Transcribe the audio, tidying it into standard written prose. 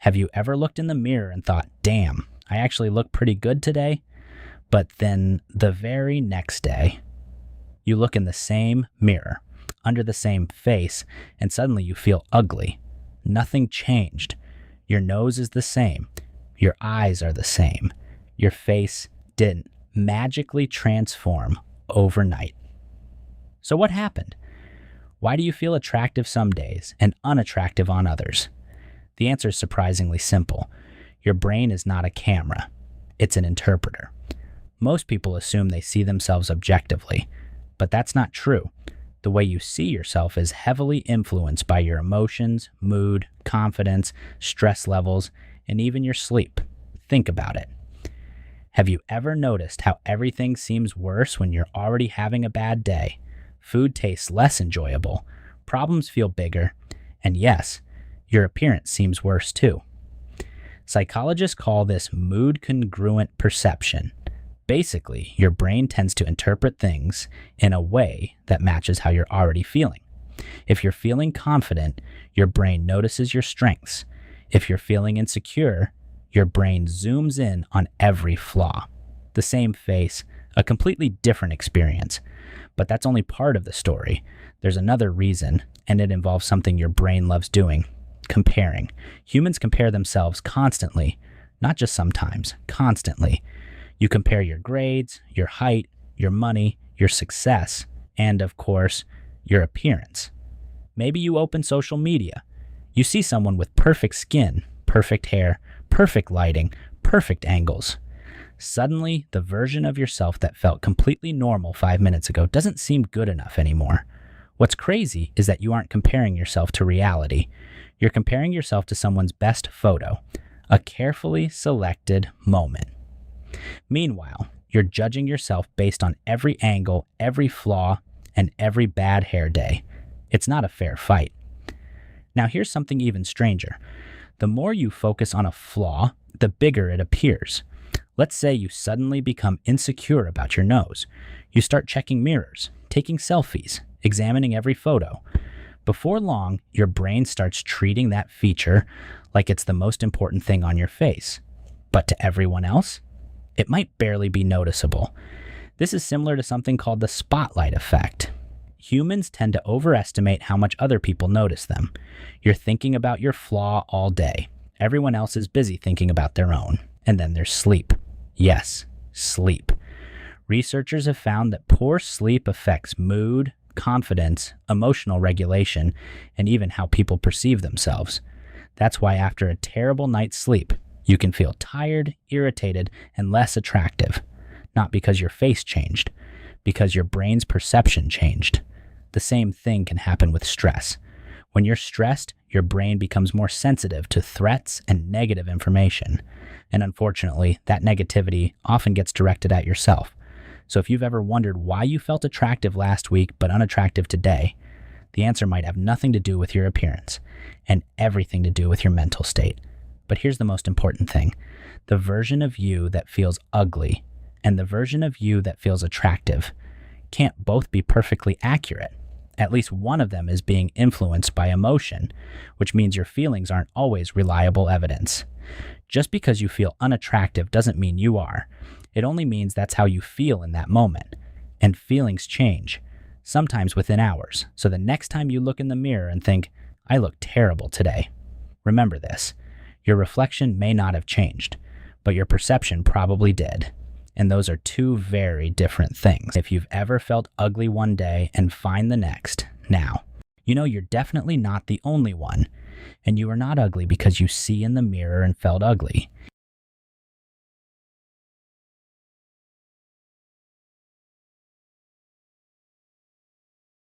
Have you ever looked in the mirror and thought, damn, I actually look pretty good today? But then the very next day, you look in the same mirror, under the same face, and suddenly you feel ugly. Nothing changed. Your nose is the same. Your eyes are the same. Your face didn't magically transform overnight. So what happened? Why do you feel attractive some days and unattractive on others? The answer is surprisingly simple. Your brain is not a camera. It's an interpreter. Most people assume they see themselves objectively, but that's not true. The way you see yourself is heavily influenced by your emotions, mood, confidence, stress levels, and even your sleep. Think about it. Have you ever noticed how everything seems worse when you're already having a bad day? Food tastes less enjoyable, problems feel bigger, and yes, your appearance seems worse too. Psychologists call this mood congruent perception. Basically, your brain tends to interpret things in a way that matches how you're already feeling. If you're feeling confident, your brain notices your strengths. If you're feeling insecure, your brain zooms in on every flaw. The same face, a completely different experience. But that's only part of the story. There's another reason, and it involves something your brain loves doing: comparing. Humans compare themselves constantly, not just sometimes, constantly. You compare your grades, your height, your money, your success, and of course, your appearance. Maybe you open social media. You see someone with perfect skin, perfect hair, perfect lighting, perfect angles. Suddenly, the version of yourself that felt completely normal 5 minutes ago doesn't seem good enough anymore. What's crazy is that you aren't comparing yourself to reality. You're comparing yourself to someone's best photo, a carefully selected moment. Meanwhile, you're judging yourself based on every angle, every flaw, and every bad hair day. It's not a fair fight. Now here's something even stranger. The more you focus on a flaw, the bigger it appears. Let's say you suddenly become insecure about your nose. You start checking mirrors, taking selfies, examining every photo. Before long, your brain starts treating that feature like it's the most important thing on your face. But to everyone else, it might barely be noticeable. This is similar to something called the spotlight effect. Humans tend to overestimate how much other people notice them. You're thinking about your flaw all day. Everyone else is busy thinking about their own. And then there's sleep. Yes, sleep. Researchers have found that poor sleep affects mood, confidence, emotional regulation, and even how people perceive themselves. That's why after a terrible night's sleep, you can feel tired, irritated, and less attractive. Not because your face changed, because your brain's perception changed. The same thing can happen with stress. When you're stressed, your brain becomes more sensitive to threats and negative information. And unfortunately, that negativity often gets directed at yourself. So if you've ever wondered why you felt attractive last week but unattractive today, the answer might have nothing to do with your appearance and everything to do with your mental state. But here's the most important thing. The version of you that feels ugly and the version of you that feels attractive can't both be perfectly accurate. At least one of them is being influenced by emotion, which means your feelings aren't always reliable evidence. Just because you feel unattractive doesn't mean you are. It only means that's how you feel in that moment. And feelings change, sometimes within hours. So the next time you look in the mirror and think, I look terrible today, remember this. Your reflection may not have changed, but your perception probably did. And those are two very different things. If you've ever felt ugly one day and fine the next, now, you know you're definitely not the only one. And you are not ugly because you see in the mirror and felt ugly.